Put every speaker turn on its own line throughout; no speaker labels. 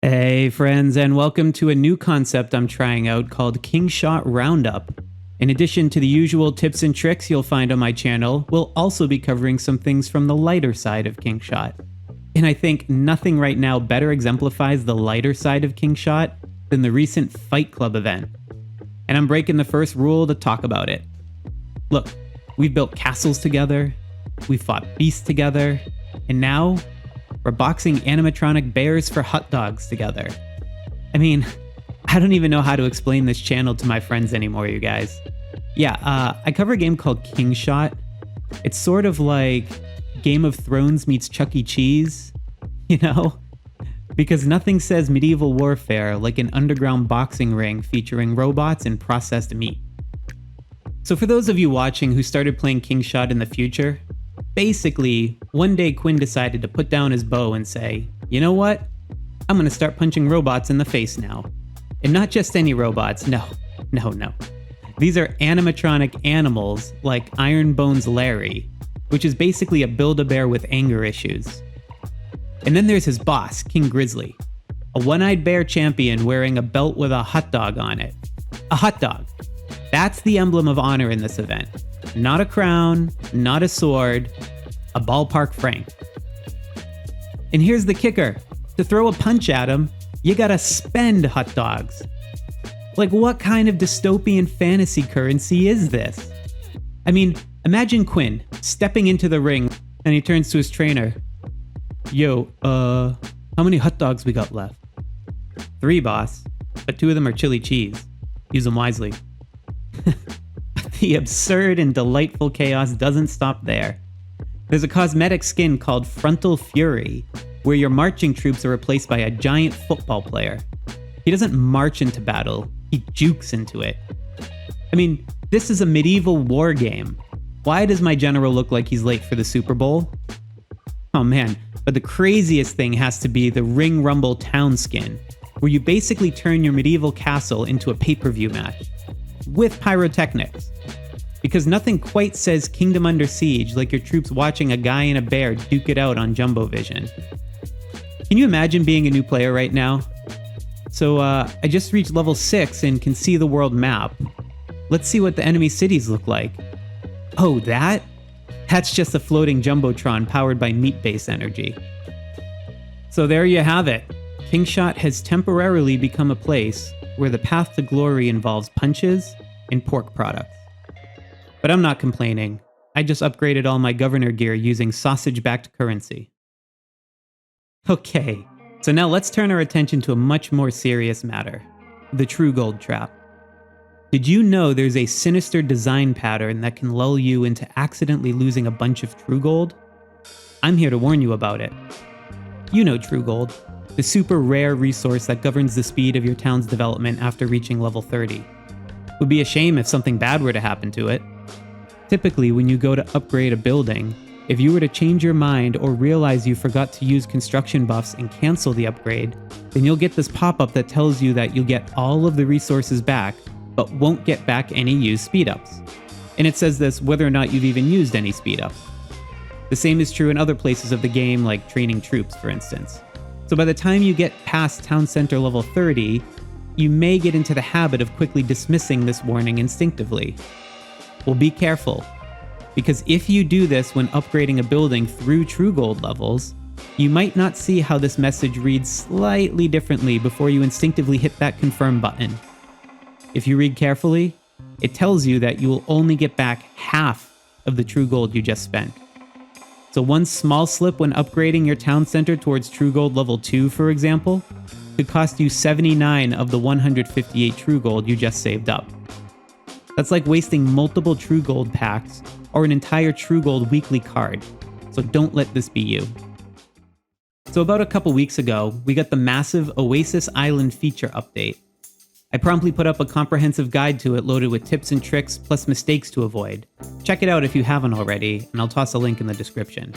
Hey friends, and welcome to a new concept I'm trying out called KingShot Roundup. In addition to the usual tips and tricks you'll find on my channel, we'll also be covering some things from the lighter side of KingShot. And I think nothing right now better exemplifies the lighter side of KingShot than the recent Fight Club event. And I'm breaking the first rule to talk about it. Look, we've built castles together, we've fought beasts together, and now we're boxing animatronic bears for hot dogs together. I mean, I don't even know how to explain this channel to my friends anymore, you guys. I cover a game called KingShot. It's sort of like Game of Thrones meets Chuck E. Cheese, you know? Because nothing says medieval warfare like an underground boxing ring featuring robots and processed meat. So for those of you watching who started playing KingShot in the future, basically, one day Quinn decided to put down his bow and say, you know what? I'm gonna start punching robots in the face now. And not just any robots, no. These are animatronic animals like Iron Bones Larry, which is basically a Build-A-Bear with anger issues. And then there's his boss, King Grizzly, a one-eyed bear champion wearing a belt with a hot dog on it. A hot dog. That's the emblem of honor in this event. Not a crown, not a sword, a ballpark frank. And here's the kicker. To throw a punch at him, you gotta spend hot dogs. Like, what kind of dystopian fantasy currency is this? I mean, imagine Quinn stepping into the ring and he turns to his trainer. Yo, how many hot dogs we got left? 3, boss, but 2 of them are chili cheese. Use them wisely. The absurd and delightful chaos doesn't stop there. There's a cosmetic skin called Frontal Fury, where your marching troops are replaced by a giant football player. He doesn't march into battle, he jukes into it. I mean, this is a medieval war game. Why does my general look like he's late for the Super Bowl? Oh man, but the craziest thing has to be the Ring Rumble Town skin, where you basically turn your medieval castle into a pay-per-view match. With pyrotechnics. Because nothing quite says Kingdom Under Siege like your troops watching a guy and a bear duke it out on Jumbo-Vision. Can you imagine being a new player right now? So I just reached level 6 and can see the world map. Let's see what the enemy cities look like. Oh, that's just a floating Jumbotron powered by meat-based energy. So there you have it. KingShot has temporarily become a place where the path to glory involves punches and pork products. But I'm not complaining. I just upgraded all my governor gear using sausage-backed currency. Okay, so now let's turn our attention to a much more serious matter. The True Gold Trap. Did you know there's a sinister design pattern that can lull you into accidentally losing a bunch of True Gold? I'm here to warn you about it. You know True Gold, the super rare resource that governs the speed of your town's development after reaching level 30. Would be a shame if something bad were to happen to it. Typically, when you go to upgrade a building, if you were to change your mind or realize you forgot to use construction buffs and cancel the upgrade, then you'll get this pop-up that tells you that you'll get all of the resources back, but won't get back any used speed-ups. And it says this whether or not you've even used any speed-ups. The same is true in other places of the game, like training troops, for instance. So by the time you get past Town Center level 30, you may get into the habit of quickly dismissing this warning instinctively. Well, be careful, because if you do this when upgrading a building through True Gold levels, you might not see how this message reads slightly differently before you instinctively hit that confirm button. If you read carefully, it tells you that you will only get back half of the True Gold you just spent. So one small slip when upgrading your town center towards True Gold level 2, for example, could cost you 79 of the 158 True Gold you just saved up. That's like wasting multiple True Gold packs or an entire True Gold weekly card, so don't let this be you. So about a couple weeks ago, we got the massive Oasis Island feature update. I promptly put up a comprehensive guide to it loaded with tips and tricks plus mistakes to avoid. Check it out if you haven't already, and I'll toss a link in the description.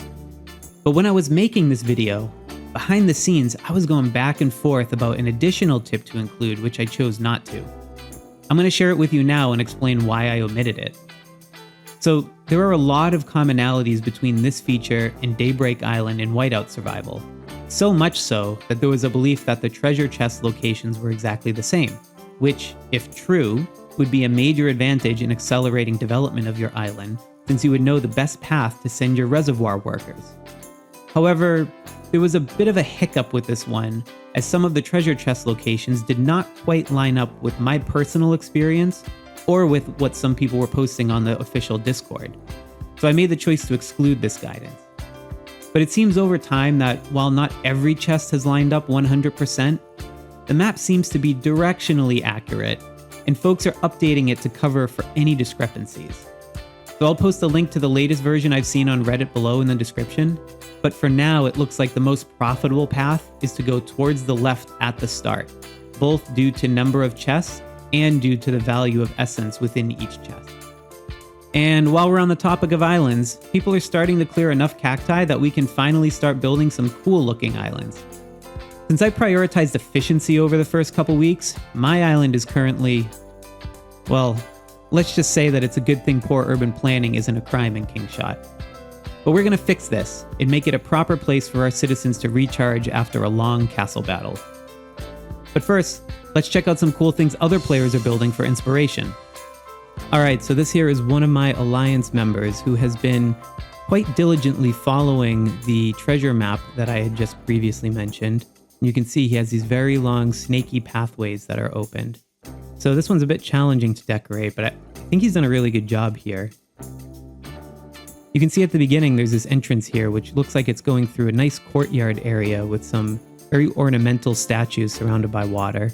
But when I was making this video, behind the scenes, I was going back and forth about an additional tip to include, which I chose not to. I'm going to share it with you now and explain why I omitted it. So, there are a lot of commonalities between this feature and Daybreak Island in Whiteout Survival, So much so that there was a belief that the treasure chest locations were exactly the same, which, if true, would be a major advantage in accelerating development of your island, since you would know the best path to send your reservoir workers. However, there was a bit of a hiccup with this one, as some of the treasure chest locations did not quite line up with my personal experience or with what some people were posting on the official Discord. So I made the choice to exclude this guidance. But it seems over time that while not every chest has lined up 100%, the map seems to be directionally accurate, and folks are updating it to cover for any discrepancies. So I'll post a link to the latest version I've seen on Reddit below in the description, but for now it looks like the most profitable path is to go towards the left at the start, both due to number of chests and due to the value of essence within each chest. And while we're on the topic of islands, people are starting to clear enough cacti that we can finally start building some cool looking islands. Since I prioritized efficiency over the first couple weeks, my island is currently, well, let's just say that it's a good thing poor urban planning isn't a crime in Kingshot. But we're going to fix this and make it a proper place for our citizens to recharge after a long castle battle. But first, let's check out some cool things other players are building for inspiration. Alright, so this here is one of my Alliance members who has been quite diligently following the treasure map that I had just previously mentioned. You can see he has these very long snaky pathways that are opened. So this one's a bit challenging to decorate, but I think he's done a really good job here. You can see at the beginning there's this entrance here which looks like it's going through a nice courtyard area with some very ornamental statues surrounded by water.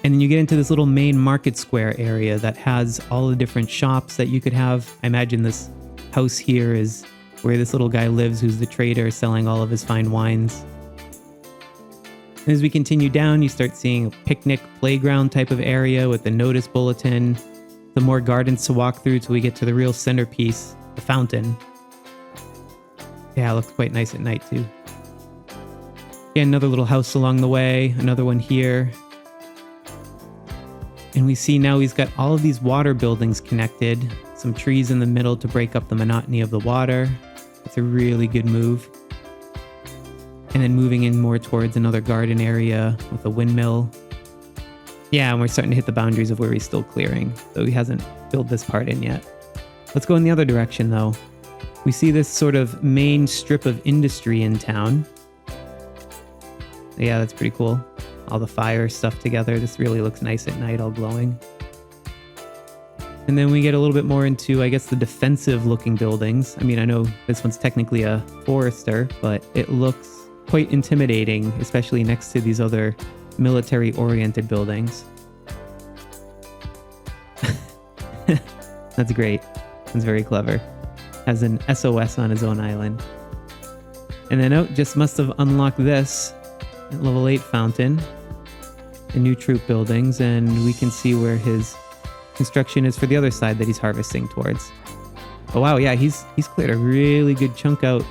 And then you get into this little main market square area that has all the different shops that you could have. I imagine this house here is where this little guy lives who's the trader selling all of his fine wines. And as we continue down, you start seeing a picnic playground type of area with the notice bulletin, some more gardens to walk through till we get to the real centerpiece, the fountain. Yeah, it looks quite nice at night too. Again, another little house along the way, another one here. And we see now he's got all of these water buildings connected, some trees in the middle to break up the monotony of the water. It's a really good move. And then moving in more towards another garden area with a windmill. Yeah, and we're starting to hit the boundaries of where he's still clearing, so he hasn't filled this part in yet. Let's go in the other direction though. We see this sort of main strip of industry in town. Yeah, that's pretty cool. All the fire stuff together. This really looks nice at night, all glowing. And then we get a little bit more into, I guess, the defensive looking buildings. I mean, I know this one's technically a forester, but it looks quite intimidating, especially next to these other military-oriented buildings. That's great. That's very clever. Has an SOS on his own island. And then, oh, just must have unlocked this level 8 fountain. The new troop buildings, and we can see where his construction is for the other side that he's harvesting towards. Oh wow, yeah, he's cleared a really good chunk out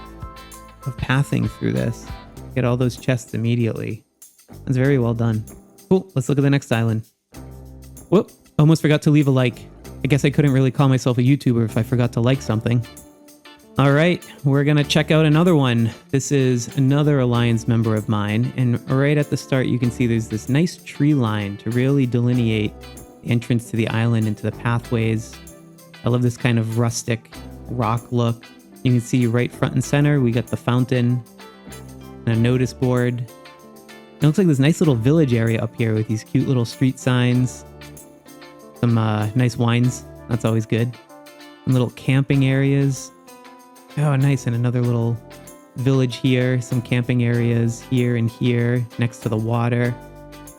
of pathing through this. Get all those chests immediately. That's very well done. Cool, let's look at the next island. Whoop, almost forgot to leave a like. I guess I couldn't really call myself a YouTuber if I forgot to like something. Alright, we're gonna check out another one. This is another Alliance member of mine, and right at the start you can see there's this nice tree line to really delineate the entrance to the island into the pathways. I love this kind of rustic rock look. You can see right front and center we got the fountain and a notice board. It looks like this nice little village area up here with these cute little street signs. Some nice wines, that's always good. Some little camping areas. Oh, nice, and another little village here, some camping areas here and here next to the water.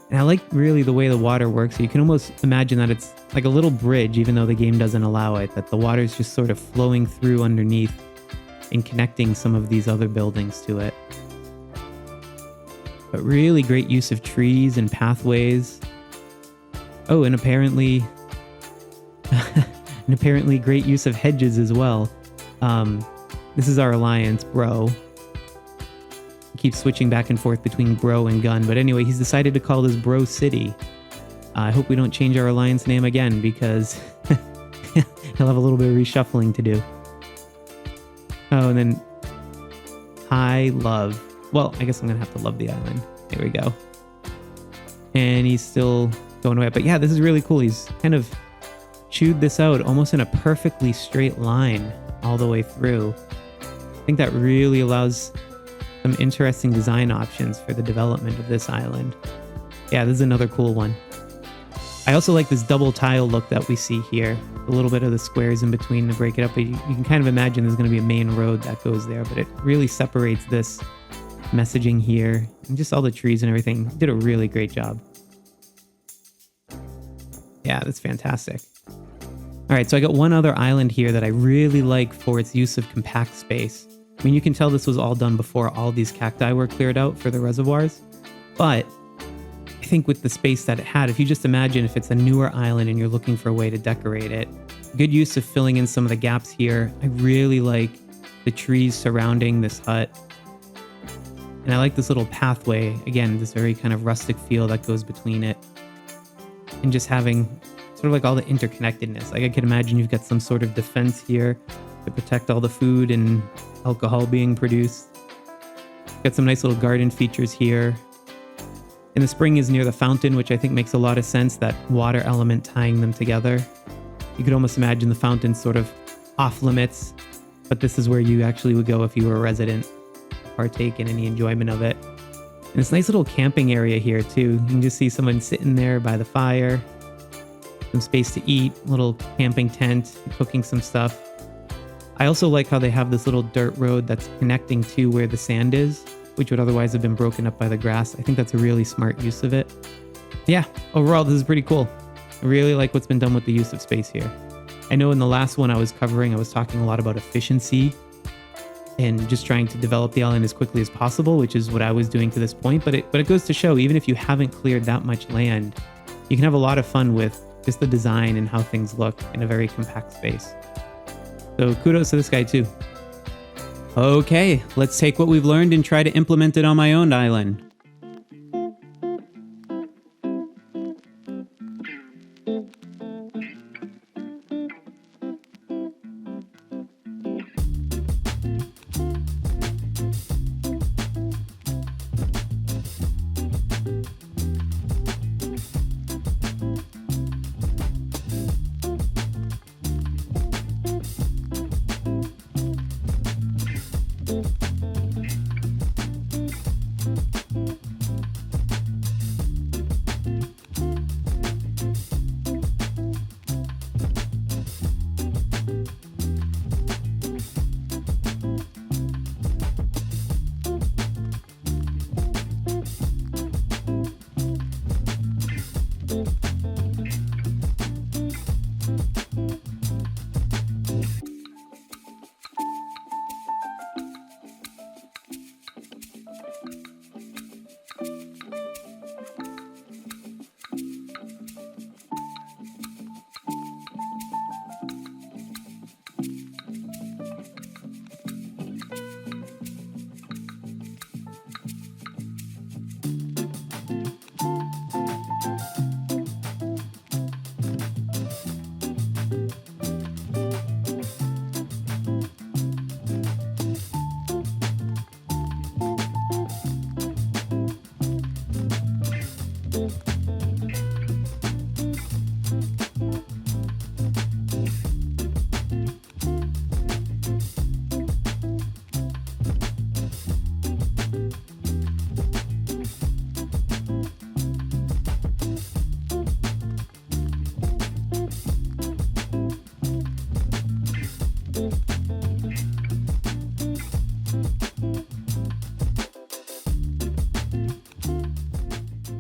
And I like really the way the water works. You can almost imagine that it's like a little bridge, even though the game doesn't allow it, that the water is just sort of flowing through underneath and connecting some of these other buildings to it. But really great use of trees and pathways. Oh, and apparently great use of hedges as well. This is our Alliance, Bro. He keeps switching back and forth between Bro and Gun, but anyway, he's decided to call this Bro City. I hope we don't change our Alliance name again, because he'll have a little bit of reshuffling to do. Oh, and then High Love. Well, I guess I'm going to have to love the island. There we go. And he's still going away. But yeah, this is really cool. He's kind of chewed this out almost in a perfectly straight line all the way through. I think that really allows some interesting design options for the development of this island. Yeah, this is another cool one. I also like this double tile look that we see here. A little bit of the squares in between to break it up. But you can kind of imagine there's going to be a main road that goes there, but it really separates this messaging here and just all the trees and everything. Did a really great job. Yeah, that's fantastic. All right, so I got one other island here that I really like for its use of compact space. I mean, you can tell this was all done before all these cacti were cleared out for the reservoirs, but I think with the space that it had, if you just imagine if it's a newer island and you're looking for a way to decorate it, good use of filling in some of the gaps here. I really like the trees surrounding this hut. And I like this little pathway, again, this very kind of rustic feel that goes between it. And just having sort of like all the interconnectedness. Like I can imagine you've got some sort of defense here to protect all the food and alcohol being produced. Got some nice little garden features here. And the spring is near the fountain, which I think makes a lot of sense, that water element tying them together. You could almost imagine the fountain sort of off limits, but this is where you actually would go if you were a resident, partake in any enjoyment of it. And this nice little camping area here too. You can just see someone sitting there by the fire, some space to eat, little camping tent, cooking some stuff. I also like how they have this little dirt road that's connecting to where the sand is, which would otherwise have been broken up by the grass. I think that's a really smart use of it. Yeah, overall, this is pretty cool. I really like what's been done with the use of space here. I know in the last one I was covering, I was talking a lot about efficiency and just trying to develop the island as quickly as possible, which is what I was doing to this point. But it goes to show, even if you haven't cleared that much land, you can have a lot of fun with just the design and how things look in a very compact space. So kudos to this guy too. Okay, let's take what we've learned and try to implement it on my own island.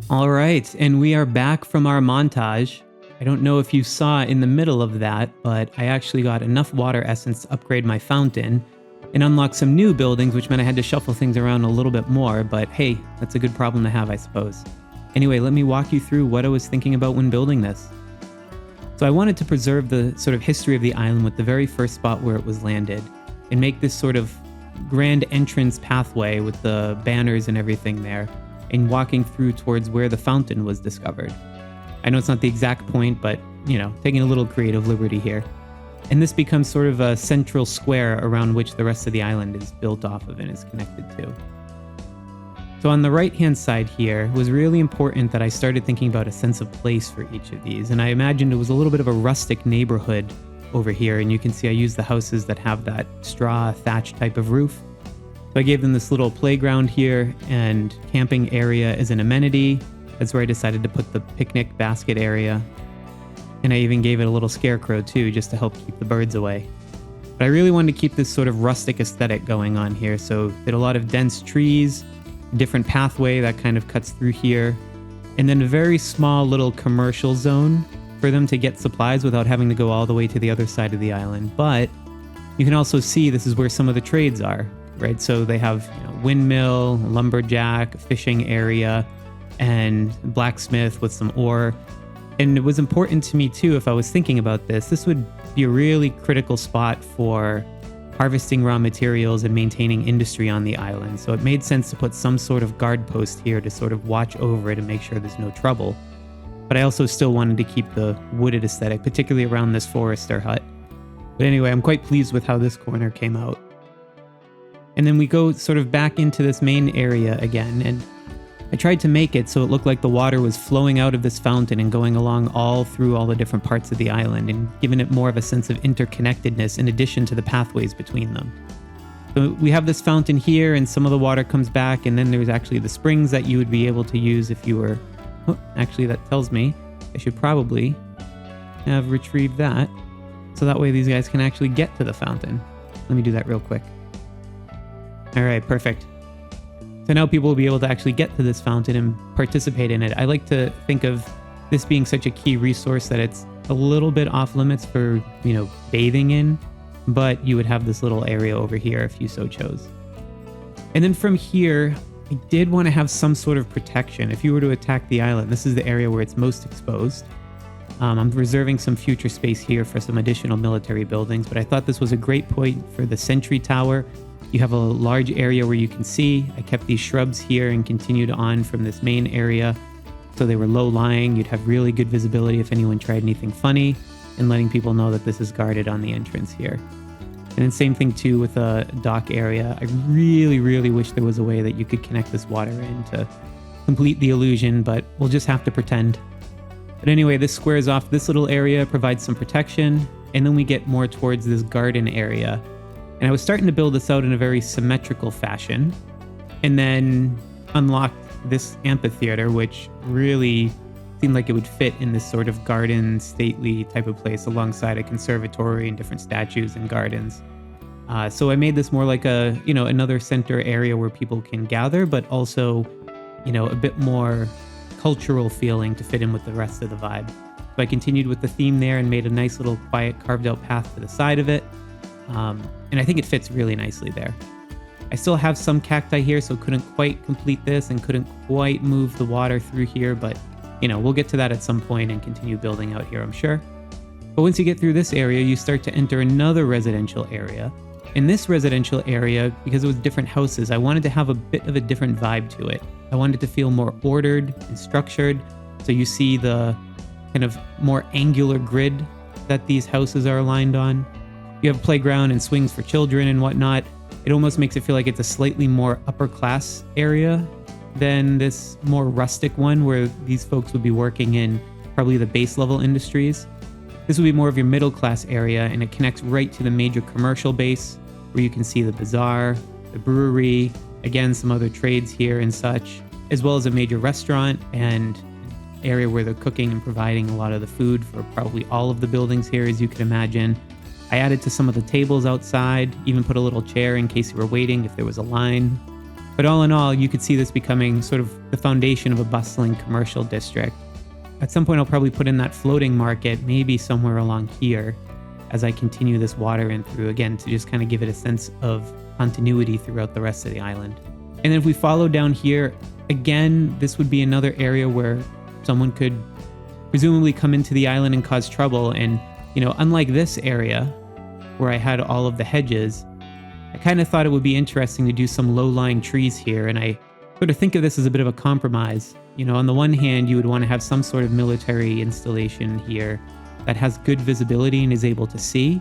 All right, and we are back from our montage. I don't know if you saw in the middle of that, but I actually got enough water essence to upgrade my fountain and unlock some new buildings, which meant I had to shuffle things around a little bit more, but hey, that's a good problem to have, I suppose. Anyway, let me walk you through what I was thinking about when building this. So I wanted to preserve the sort of history of the island with the very first spot where it was landed, and make this sort of grand entrance pathway with the banners and everything there, and walking through towards where the fountain was discovered. I know it's not the exact point, but, you know, taking a little creative liberty here. And this becomes sort of a central square around which the rest of the island is built off of and is connected to. So on the right-hand side here, it was really important that I started thinking about a sense of place for each of these. And I imagined it was a little bit of a rustic neighborhood over here. And you can see I used the houses that have that straw thatch type of roof. So I gave them this little playground here and camping area as an amenity. That's where I decided to put the picnic basket area. And I even gave it a little scarecrow too, just to help keep the birds away. But I really wanted to keep this sort of rustic aesthetic going on here. So did a lot of dense trees, different pathway that kind of cuts through here, and then a very small little commercial zone for them to get supplies without having to go all the way to the other side of the island. But you can also see this is where some of the trades are, right? So they have windmill, lumberjack, fishing area, and blacksmith with some ore. And it was important to me too, if I was thinking about this would be a really critical spot for harvesting raw materials and maintaining industry on the island. So it made sense to put some sort of guard post here to sort of watch over it and make sure there's no trouble. But I also still wanted to keep the wooded aesthetic, particularly around this forester hut. But anyway, I'm quite pleased with how this corner came out. And then we go sort of back into this main area again, and I tried to make it so it looked like the water was flowing out of this fountain and going along all through all the different parts of the island and giving it more of a sense of interconnectedness in addition to the pathways between them. So we have this fountain here and some of the water comes back, and then there's actually the springs that you would be able to use if you were... Oh, actually that tells me I should probably have retrieved that so that way these guys can actually get to the fountain. Let me do that real quick. All right, perfect. So now people will be able to actually get to this fountain and participate in it. I like to think of this being such a key resource that it's a little bit off limits for, bathing in, but you would have this little area over here if you so chose. And then from here, I did want to have some sort of protection. If you were to attack the island, this is the area where it's most exposed. I'm reserving some future space here for some additional military buildings, but I thought this was a great point for the sentry tower. You have a large area where you can see. I kept these shrubs here and continued on from this main area. So they were low-lying. You'd have really good visibility if anyone tried anything funny, and letting people know that this is guarded on the entrance here. And then same thing too with the dock area. I really, really wish there was a way that you could connect this water in to complete the illusion, but we'll just have to pretend. But anyway, this squares off this little area, provides some protection, and then we get more towards this garden area. And I was starting to build this out in a very symmetrical fashion, and then unlocked this amphitheater, which really seemed like it would fit in this sort of garden, stately type of place alongside a conservatory and different statues and gardens. So I made this more like a, another center area where people can gather, but also, a bit more cultural feeling to fit in with the rest of the vibe. So I continued with the theme there and made a nice little quiet carved out path to the side of it. And I think it fits really nicely there. I still have some cacti here, so couldn't quite complete this and couldn't quite move the water through here, but we'll get to that at some point and continue building out here, I'm sure. But once you get through this area, you start to enter another residential area. In this residential area, because it was different houses, I wanted to have a bit of a different vibe to it. I wanted to feel more ordered and structured. So you see the kind of more angular grid that these houses are aligned on. You have playground and swings for children and whatnot. It almost makes it feel like it's a slightly more upper class area than this more rustic one where these folks would be working in probably the base level industries. This would be more of your middle class area, and it connects right to the major commercial base where you can see the bazaar, the brewery, again, some other trades here and such, as well as a major restaurant and an area where they're cooking and providing a lot of the food for probably all of the buildings here, as you can imagine. I added to some of the tables outside, even put a little chair in case you were waiting if there was a line. But all in all, you could see this becoming sort of the foundation of a bustling commercial district. At some point, I'll probably put in that floating market, maybe somewhere along here, as I continue this water in through, again, to just kind of give it a sense of continuity throughout the rest of the island. And then if we follow down here, again, this would be another area where someone could presumably come into the island and cause trouble. And unlike this area where I had all of the hedges, I kind of thought it would be interesting to do some low-lying trees here. And I sort of think of this as a bit of a compromise. On the one hand, you would want to have some sort of military installation here that has good visibility and is able to see.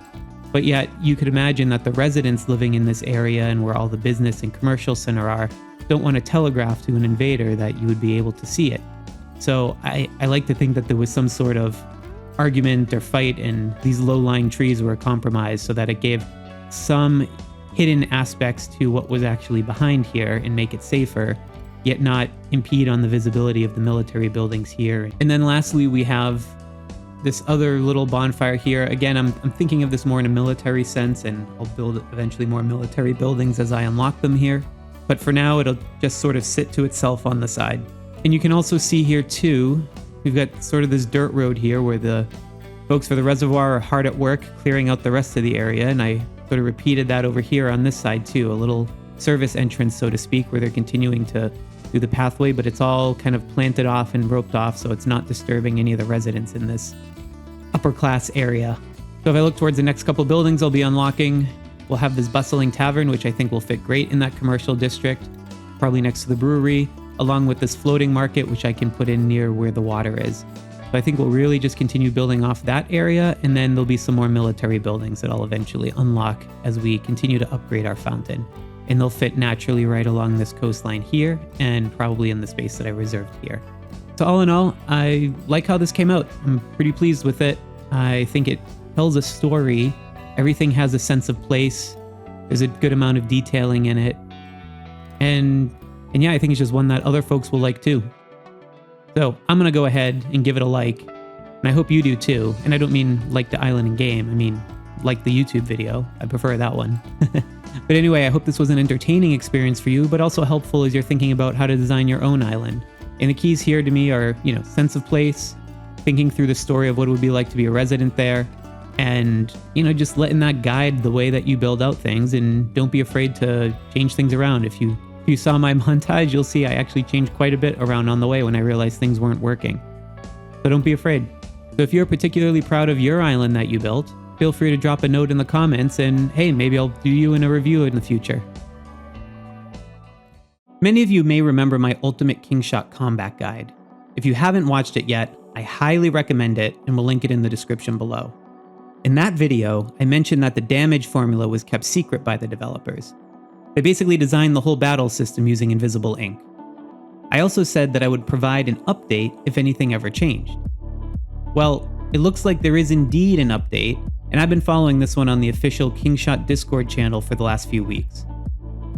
But yet you could imagine that the residents living in this area and where all the business and commercial center are don't want to telegraph to an invader that you would be able to see it. So I like to think that there was some sort of argument or fight and these low-lying trees were compromised so that it gave some hidden aspects to what was actually behind here and make it safer, yet not impede on the visibility of the military buildings here. And then lastly, we have this other little bonfire here. Again, I'm thinking of this more in a military sense, and I'll build eventually more military buildings as I unlock them here. But for now, it'll just sort of sit to itself on the side. And you can also see here too, we've got sort of this dirt road here where the folks for the reservoir are hard at work clearing out the rest of the area. And I sort of repeated that over here on this side too, a little service entrance, so to speak, where they're continuing to do the pathway, but it's all kind of planted off and roped off, so it's not disturbing any of the residents in this upper class area. So if I look towards the next couple buildings I'll be unlocking, we'll have this bustling tavern, which I think will fit great in that commercial district, probably next to the brewery, along with this floating market, which I can put in near where the water is. So I think we'll really just continue building off that area, and then there'll be some more military buildings that I'll eventually unlock as we continue to upgrade our fountain. And they'll fit naturally right along this coastline here, and probably in the space that I reserved here. So all in all, I like how this came out. I'm pretty pleased with it. I think it tells a story. Everything has a sense of place. There's a good amount of detailing in it. And yeah, I think it's just one that other folks will like too. So I'm going to go ahead and give it a like. And I hope you do too. And I don't mean like the island in game. I mean, like the YouTube video. I prefer that one. But anyway, I hope this was an entertaining experience for you, but also helpful as you're thinking about how to design your own island. And the keys here to me are, sense of place, thinking through the story of what it would be like to be a resident there, and, just letting that guide the way that you build out things, and don't be afraid to change things around. If you saw my montage, you'll see I actually changed quite a bit around on the way when I realized things weren't working. So don't be afraid. So if you're particularly proud of your island that you built, feel free to drop a note in the comments, and hey, maybe I'll do you in a review in the future. Many of you may remember my Ultimate Kingshot Combat Guide. If you haven't watched it yet, I highly recommend it, and we'll link it in the description below. In that video, I mentioned that the damage formula was kept secret by the developers. They basically designed the whole battle system using invisible ink. I also said that I would provide an update if anything ever changed. Well, it looks like there is indeed an update, and I've been following this one on the official Kingshot Discord channel for the last few weeks.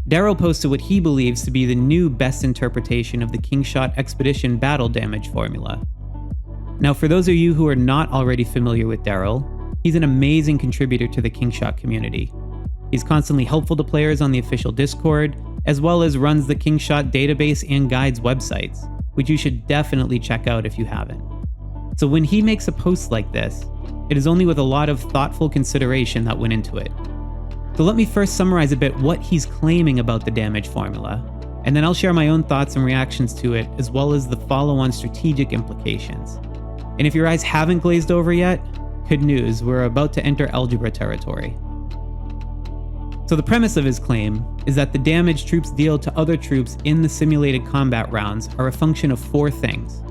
Daryl posted what he believes to be the new best interpretation of the Kingshot Expedition battle damage formula. Now, for those of you who are not already familiar with Daryl, he's an amazing contributor to the Kingshot community. He's constantly helpful to players on the official Discord, as well as runs the Kingshot database and guides websites, which you should definitely check out if you haven't. So when he makes a post like this, it is only with a lot of thoughtful consideration that went into it. So let me first summarize a bit what he's claiming about the damage formula, and then I'll share my own thoughts and reactions to it, as well as the follow-on strategic implications. And if your eyes haven't glazed over yet, good news, we're about to enter algebra territory. So the premise of his claim is that the damage troops deal to other troops in the simulated combat rounds are a function of four things: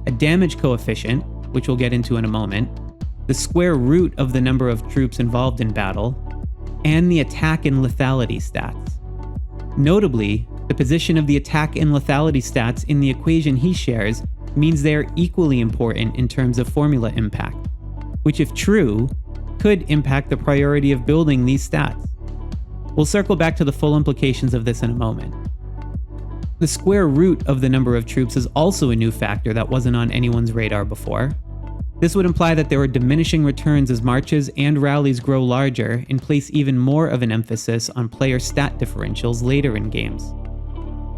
a damage coefficient, which we'll get into in a moment, the square root of the number of troops involved in battle, and the attack and lethality stats. Notably, the position of the attack and lethality stats in the equation he shares means they are equally important in terms of formula impact, which if true, could impact the priority of building these stats. We'll circle back to the full implications of this in a moment. The square root of the number of troops is also a new factor that wasn't on anyone's radar before. This would imply that there are diminishing returns as marches and rallies grow larger and place even more of an emphasis on player stat differentials later in games.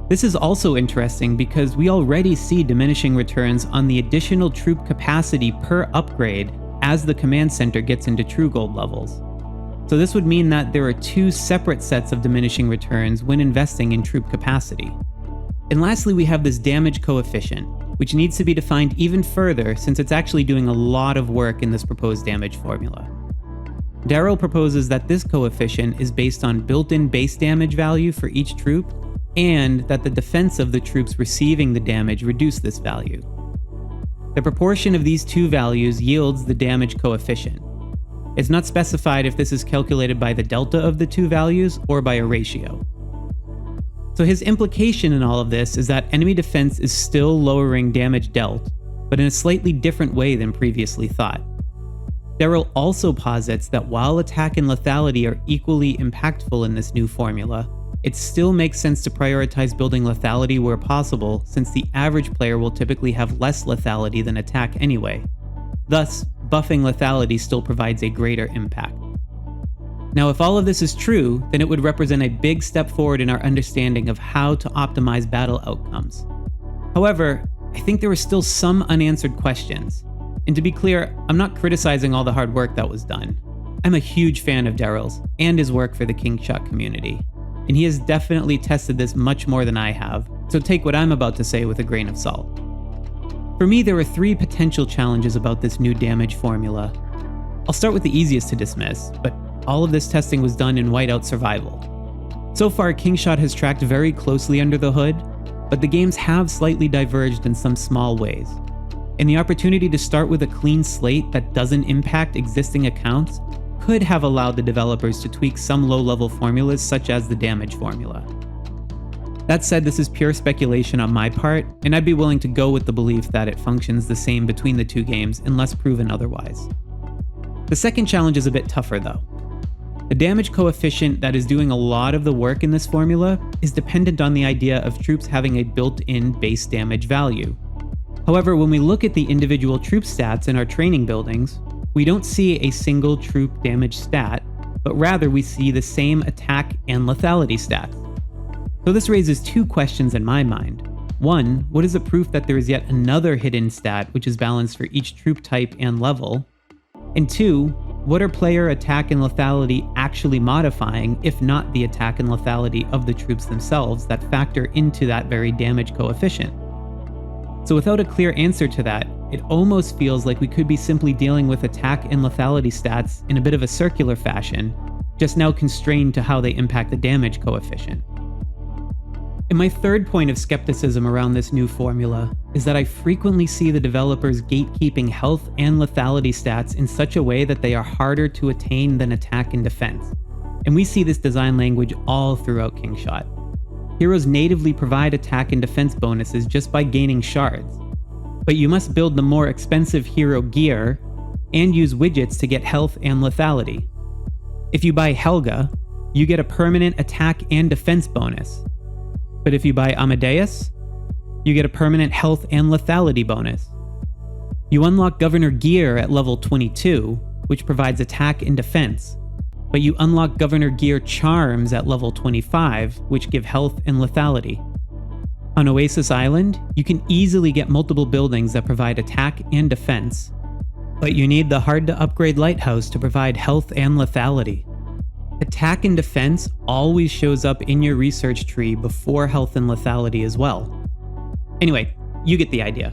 This is also interesting because we already see diminishing returns on the additional troop capacity per upgrade as the command center gets into true gold levels. So this would mean that there are two separate sets of diminishing returns when investing in troop capacity. And lastly, we have this damage coefficient, which needs to be defined even further since it's actually doing a lot of work in this proposed damage formula. Daryl proposes that this coefficient is based on built-in base damage value for each troop, and that the defense of the troops receiving the damage reduce this value. The proportion of these two values yields the damage coefficient. It's not specified if this is calculated by the delta of the two values or by a ratio. So his implication in all of this is that enemy defense is still lowering damage dealt, but in a slightly different way than previously thought. Daryl also posits that while attack and lethality are equally impactful in this new formula, it still makes sense to prioritize building lethality where possible, since the average player will typically have less lethality than attack anyway. Thus, buffing lethality still provides a greater impact. Now, if all of this is true, then it would represent a big step forward in our understanding of how to optimize battle outcomes. However, I think there are still some unanswered questions. And to be clear, I'm not criticizing all the hard work that was done. I'm a huge fan of Daryl's and his work for the Kingshot community, and he has definitely tested this much more than I have, so take what I'm about to say with a grain of salt. For me, there are 3 potential challenges about this new damage formula. I'll start with the easiest to dismiss, but all of this testing was done in whiteout survival. So far, Kingshot has tracked very closely under the hood, but the games have slightly diverged in some small ways. And the opportunity to start with a clean slate that doesn't impact existing accounts could have allowed the developers to tweak some low-level formulas such as the damage formula. That said, this is pure speculation on my part, and I'd be willing to go with the belief that it functions the same between the 2 games unless proven otherwise. The second challenge is a bit tougher though. The damage coefficient that is doing a lot of the work in this formula is dependent on the idea of troops having a built-in base damage value. However, when we look at the individual troop stats in our training buildings, we don't see a single troop damage stat, but rather we see the same attack and lethality stats. So this raises 2 questions in my mind. 1, what is the proof that there is yet another hidden stat which is balanced for each troop type and level? And 2, what are player attack and lethality actually modifying, if not the attack and lethality of the troops themselves that factor into that very damage coefficient? So without a clear answer to that, it almost feels like we could be simply dealing with attack and lethality stats in a bit of a circular fashion, just now constrained to how they impact the damage coefficient. And my third point of skepticism around this new formula is that I frequently see the developers gatekeeping health and lethality stats in such a way that they are harder to attain than attack and defense. And we see this design language all throughout Kingshot. Heroes natively provide attack and defense bonuses just by gaining shards, but you must build the more expensive hero gear and use widgets to get health and lethality. If you buy Helga, you get a permanent attack and defense bonus. But if you buy Amadeus, you get a permanent health and lethality bonus. You unlock Governor Gear at level 22, which provides attack and defense, but you unlock Governor Gear Charms at level 25, which give health and lethality. On Oasis Island, you can easily get multiple buildings that provide attack and defense, but you need the hard-to-upgrade lighthouse to provide health and lethality. Attack and defense always shows up in your research tree before health and lethality as well. Anyway, you get the idea.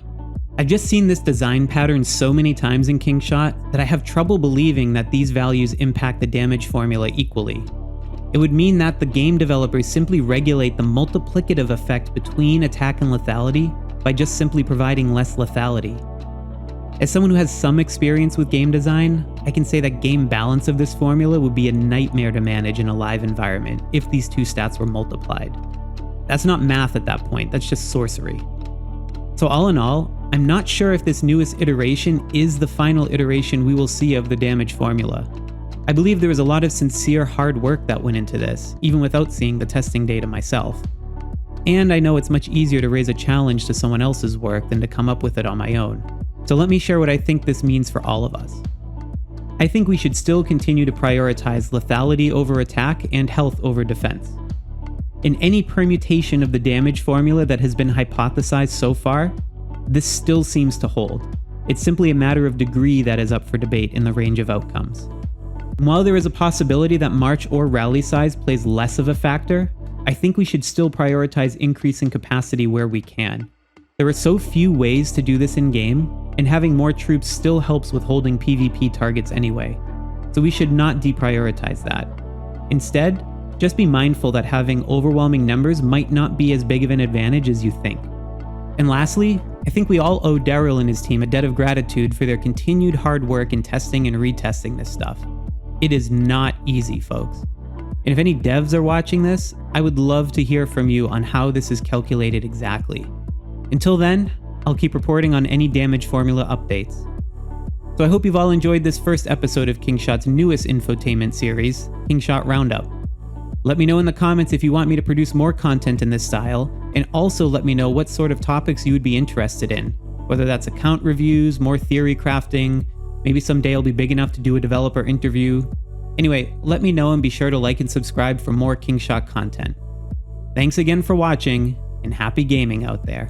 I've just seen this design pattern so many times in Kingshot that I have trouble believing that these values impact the damage formula equally. It would mean that the game developers simply regulate the multiplicative effect between attack and lethality by just simply providing less lethality. As someone who has some experience with game design, I can say that game balance of this formula would be a nightmare to manage in a live environment if these 2 stats were multiplied. That's not math at that point, that's just sorcery. So all in all, I'm not sure if this newest iteration is the final iteration we will see of the damage formula. I believe there was a lot of sincere hard work that went into this, even without seeing the testing data myself. And I know it's much easier to raise a challenge to someone else's work than to come up with it on my own. So let me share what I think this means for all of us. I think we should still continue to prioritize lethality over attack and health over defense. In any permutation of the damage formula that has been hypothesized so far, this still seems to hold. It's simply a matter of degree that is up for debate in the range of outcomes. And while there is a possibility that march or rally size plays less of a factor, I think we should still prioritize increasing capacity where we can. There are so few ways to do this in-game, and having more troops still helps with holding PvP targets anyway, so we should not deprioritize that. Instead, just be mindful that having overwhelming numbers might not be as big of an advantage as you think. And lastly, I think we all owe Daryl and his team a debt of gratitude for their continued hard work in testing and retesting this stuff. It is not easy, folks. And if any devs are watching this, I would love to hear from you on how this is calculated exactly. Until then, I'll keep reporting on any damage formula updates. So I hope you've all enjoyed this first episode of KingShot's newest infotainment series, KingShot Roundup. Let me know in the comments if you want me to produce more content in this style, and also let me know what sort of topics you would be interested in, whether that's account reviews, more theory crafting, maybe someday I'll be big enough to do a developer interview. Anyway, let me know and be sure to like and subscribe for more KingShot content. Thanks again for watching, and happy gaming out there.